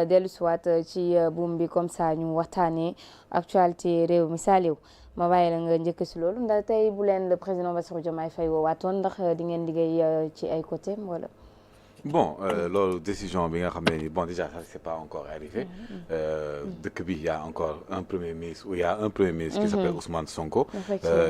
dellu siwaat ci buum bi comme ça ñu waxtaanee actualité réew mi Saliou ma bàyyi la nga njëkk si loolu ndax tey bu leen le président Bassirou Diomaye Faye woowaatoon ndax di ngeen liggéey ci ay côté wala. Bon, la décision, bon, déjà, ça, c'est pas encore arrivé. Depuis, il y a encore un premier ministre, ou il y a un premier ministre qui s'appelle Ousmane Sonko.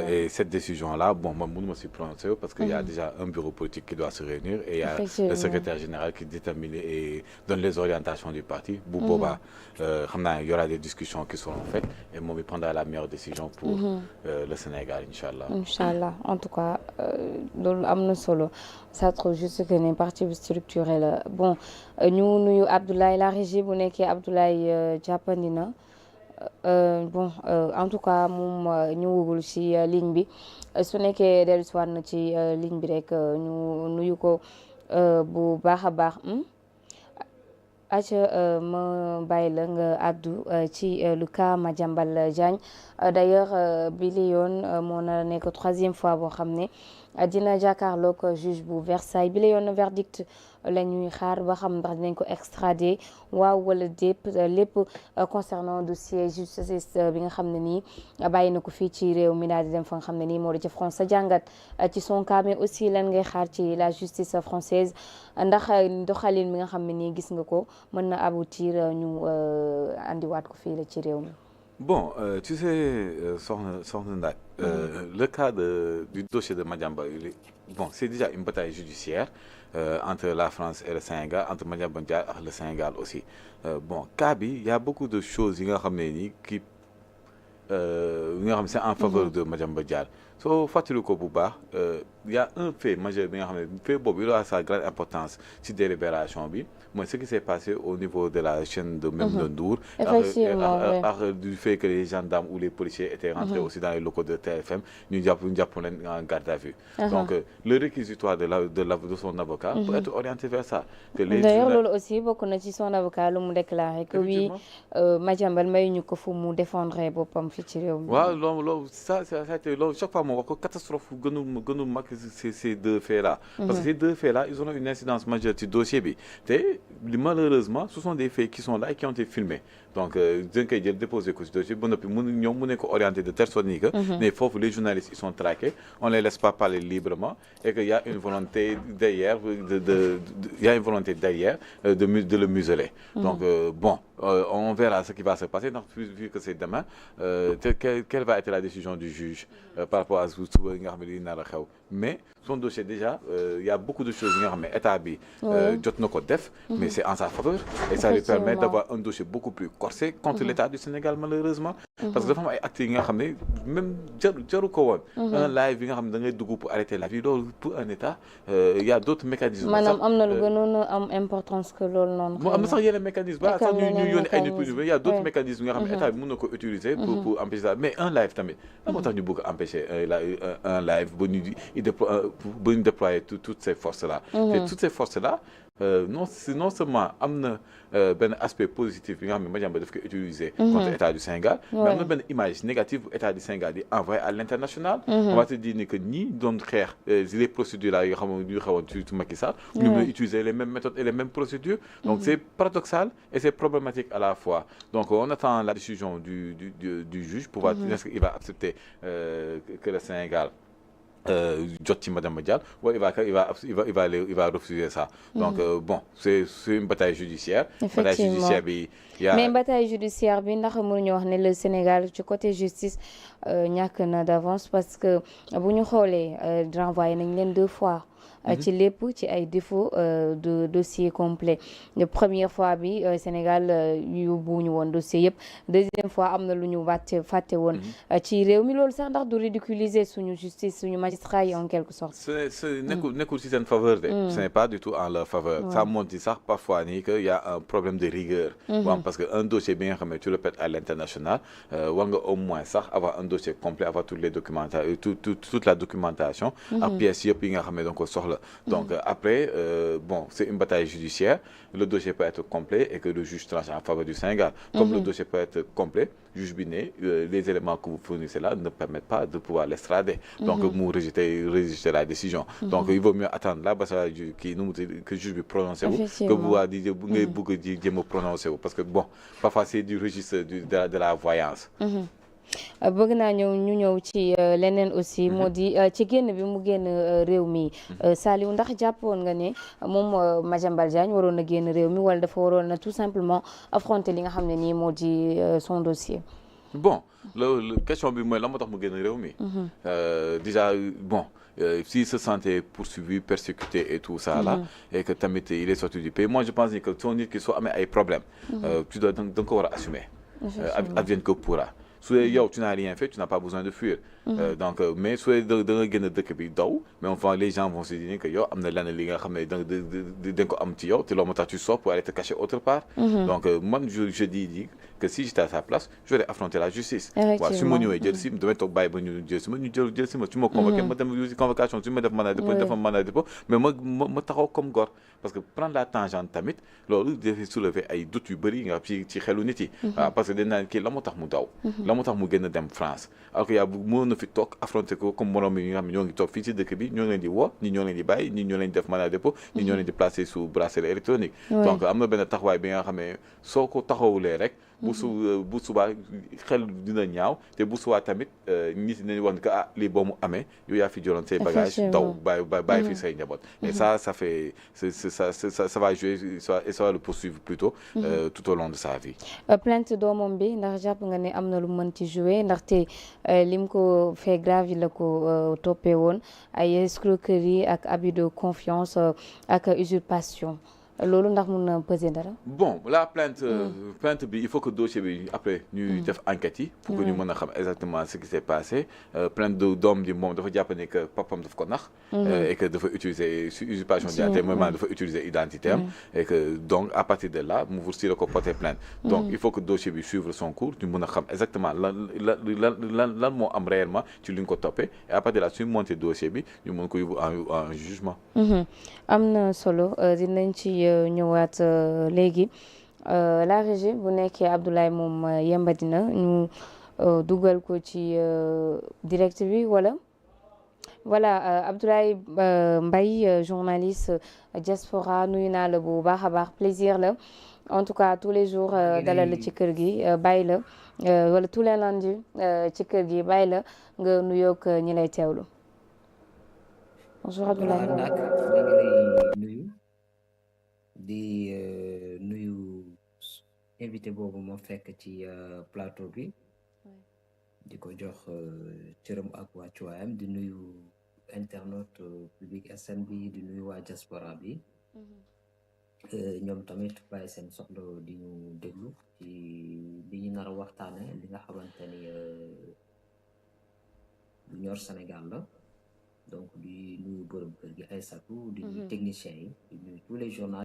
Et cette décision-là, bon, moi, je me suis prononcé parce qu'il y a déjà un bureau politique qui doit se réunir et il y a le secrétaire général qui détermine et donne les orientations du parti. Bouboba, il y aura des discussions qui seront faites et moi, je prendrai la meilleure décision pour le Sénégal, Inch'Allah. Inch'Allah. En tout cas, amna solo. Ça trouve juste que les partis structurels. Bon, ñu nuyu Abdoulaye la régie bu nekkee Abdoulaye jàppandi na bon en tout cas moom ñu wugul ci ligne bi su nekkee dellusiwaat na ci ligne bi rek ñu nuyu ko bu baax a baax. aca ma bàyyi la nga àddu ci le cas Madiambal Diagne d'ailleurs bi li yoon moo na nekk 3e fois boo xam ne dina jàkkaarloog juge bu Versailles bi la yoon verdict la ñuy xaar ba xam ndax dinañ ko extrader waaw wala lépp concernant dossier justice bi nga xam ne nii bàyyi na ko fii ci réew mi daal di dem fa nga xam ne nii moo di ca France sa jàngat ci son cas mais aussi lan ngay xaar ci la justice française ndax doxalin bi nga xam ne nii gis nga ko mën na aboutir ñu andiwaat ko fii la ci réew mi. Bon, tu sais, le cas du dossier de Madiambal, bon, c'est déjà une bataille judiciaire entre la France et le Sénégal, entre Madiambal Diagne et le Sénégal aussi. Bon, cas il y a beaucoup de choses qui c'est en faveur de Madiambal Diagne. So, il y a un fait majeur, il a sa grande importance sur la délibération. Ce qui s'est passé au niveau de la chaîne de Ndour, du fait que les gendarmes ou les policiers étaient rentrés aussi dans les locaux de TFM, nous avons en garde à vue. Donc, le réquisitoire de son avocat peut être orienté vers ça. D'ailleurs, aussi, beaucoup de son avocat l'ont déclaré que oui, Madiambal Diagne nous défendrait pour ça a été chaque fois une catastrophe ces deux faits-là. Parce que ces deux faits-là, ils ont une incidence majeure sur le dossier. Malheureusement, ce sont des faits qui sont là et qui ont été filmés. Donc, ils ont déposé le dossier. Ils ont orienté de telle sorte que les journalistes ils sont traqués, on ne les laisse pas parler librement et qu'il y a une volonté derrière, de le museler. Donc, bon, on verra ce qui va se passer. Donc, vu que c'est demain, quelle va être la décision du juge par rapport à ce que mais son dossier déjà, il y a beaucoup de choses qui établies, mais c'est en sa faveur et ça lui permet d'avoir un dossier beaucoup plus corsé contre l'État du Sénégal malheureusement. Parce que dafa am ay actes yi nga xam ne même jaru ko woon. Un live bi nga xam ne da ngay dugg pour arrêter la vie loolu pour un État il y a d'autres mécanismes. maanaam am na lu gënoon a am importance que loolu noonu. am na sax yeneen mécanisme ba sax ñu yónni ay nit il y a d'autres mécanismes nga xam ne État bi mën na ko utiliser pour empêcher ça mais un live tamit lan moo tax ñu bëgg empêcher un live ba ñu déployer toutes ces forces là. Et toutes ces forces là non seulement am na benn aspect positif bi nga xam ne Madiambal daf koy utiliser contre l'État du Sénégal mais am na benn image négative bu État du Sénégal di envoyé à l'international. On va te dire ni que ñi doon xeex les procédures là yoo xam ne ñu xewoon ci Macky Sall ñu mën utiliser les mêmes méthodes et les mêmes procédures. Donc c'est paradoxal et c'est problématique à la fois. Donc on attend la décision du juge pour voir est-ce qu'il va accepter que le Sénégal jot ci Madiambal Diagne ou il va refuser ça. Donc bon, c'est une bataille judiciaire. Effectivement. Bataille judiciaire bi mais bataille judiciaire bi ndax mënuñu wax ne le Sénégal ci côté justice ñàkk na d'avance parce que bu ñu xoolee renvoyé nañ leen 2 fois. ci lépp ci ay défaut de dossier complet la première fois bi Sénégal yóbbuwuñu woon dossier yëpp deuxième fois am na lu ñu fàtte woon ci réew mi loolu sax ndax du ridiculiser suñu justice suñu magistrat yi en quelque sorte. nekkul ci seen faveur de. Ce n'est pas du tout en leur faveur. Ça montre sax parfois nii que y a un problème de rigueur. Parce que un dossier bi nga xam ne tu le pètes à l'international war nga au moins sax avoir un dossier complet avoir toutes les documentations toute la documentation ak pièces yëpp yi nga xam ne donc soxla. Donc après bon c'est une bataille judiciaire, le dossier peut être complet et que le juge tranche en faveur du Sénégal. Comme le dossier peut être complet, juge bi ne les éléments que vous fournissez là ne permettent pas de pouvoir l'extrader. Donc mu rejeter la décision. Donc il vaut mieux attendre là ba sa kii nu mu que juge bi prononcé wu que bu waa di ngay bëgg di jéem a prononcé wu parce que bon parfois c'est du registre de la voyance. bëgg naa ñu ñëw ci leneen aussi moo di ci génn bi mu génn réew mi Saliou ndax jàppoon nga ne moom Madiambal Diagne waroon na génn réew mi wala dafa waroon na tout simplement affronter li nga xam ne nii moo di son dossier. Bon la question bi mooy lan moo tax mu génn réew mi. Déjà bon. S'il se sentait poursuivi, persécuté et tout ça là, et que tamit il est sorti du pays, moi je pense que son nit ki soo amee ay problèmes, tu dois donc ko war a assumer. Advienne que pourra. Su dee yow tu n'as rien fait, tu n'as pas besoin de fuir. Donc mais su dee da nga génn dëkk bi daw, mais enfin les gens vont se dire que yow am na lenn li nga xam ne da nga ko am ci yow te loolu moo tax tu sors pour aller te cacher autre part. Donc man je dis que si j'étais à sa place, j'aurais affronté la justice. Waaw su ma ñëwee jël si damay toog bàyyi ba ñu jël si ma ñu jël si ma su ma convoqué ma dem usi convocation su ma def mandat de dépôt def mandat de dépôt mais ma taxaw comme góor parce que prendre la tangente tamit loolu dafay soulever ay doutes yu bëri nga ci xelu nit yi. waaw parce que dañ naan kii la moo tax mu daw. la moo tax mu gën a dem France alors que yaa mënoon na fi toog affronté ko comme morom yi nga xam ne ñoo ngi toog fii ci dëkk bi ñoo leen di woo ñi ñoo leen di bàyyi ñi ñoo leen di def mandat de dépôt ñi ñoo leen di placé sous bracelet électronique. Donc am na benn taxawaay bi nga xam ne soo ko taxawulee rek. bu subaa xel dina ñaaw te bu subaa tamit nit ñi wax ne que lii boo mu amee yow yaa fi jëloon say bagages daw bàyyi fi say njaboot. Et ça fait ça va jouer et ça va le poursuivre plutôt tout au long de sa vie. Plainte doomam bi ndax jàpp nga ne am na lu mën ci jouer ndaxte lim ko fait grave la ko toppee woon ay escroquerie ak abus de confiance ak usurpation. loolu ndax mun na peser dara. Bon la plainte bi il faut que dossier bi après ñuy def enquête yi. pour que ñu mën a xam exactement ce qui s'est passé. Plainte de doom ji moom dafa jàpp ne que papam daf ko nax. Et que dafa utiliser usurpation d'identité mooy maanaam dafa utiliser identité am. Et que donc à partir de là mu si la ko porter plainte. Donc il faut que dossier bi suivre son cours ñu mën a xam exactement lan moo am réellement ci li ñu ko toppee et à partir de là suñu monter dossier bi ñu mën ko yóbbu en jugement. am na solo dinañ ci ñëwaat léegi la régie bu nekkee Abdoulaye moom yembadina ñu dugal ko ci direct bi wala voilà Abdoulaye Mbaye journaliste diaspora nuyu naa la bu baax a baax plaisir la en tout cas tous les jours dalal la ci kër gi bàyyi la wala tous les lundis ci kër gi bàyyi la nga nuyoog ñi lay teewlu. Bonjour Abdoulaye. nuyu di nuyu invité boobu ma fekk ci plateau bi di ko jox cëram ak wàccuwaayam di nuyu internaute Public SN bi di nuyu waa diaspora bi ñoom tamit bàyyi seen soxla di ñu déglu ci bi ñu nar a waxtaane li nga xamante ni lu ñor Sénégal la. Donc di nuyu borom kër gi Aïssatou di nuyu techniciens yi di nuyu tous les journalistes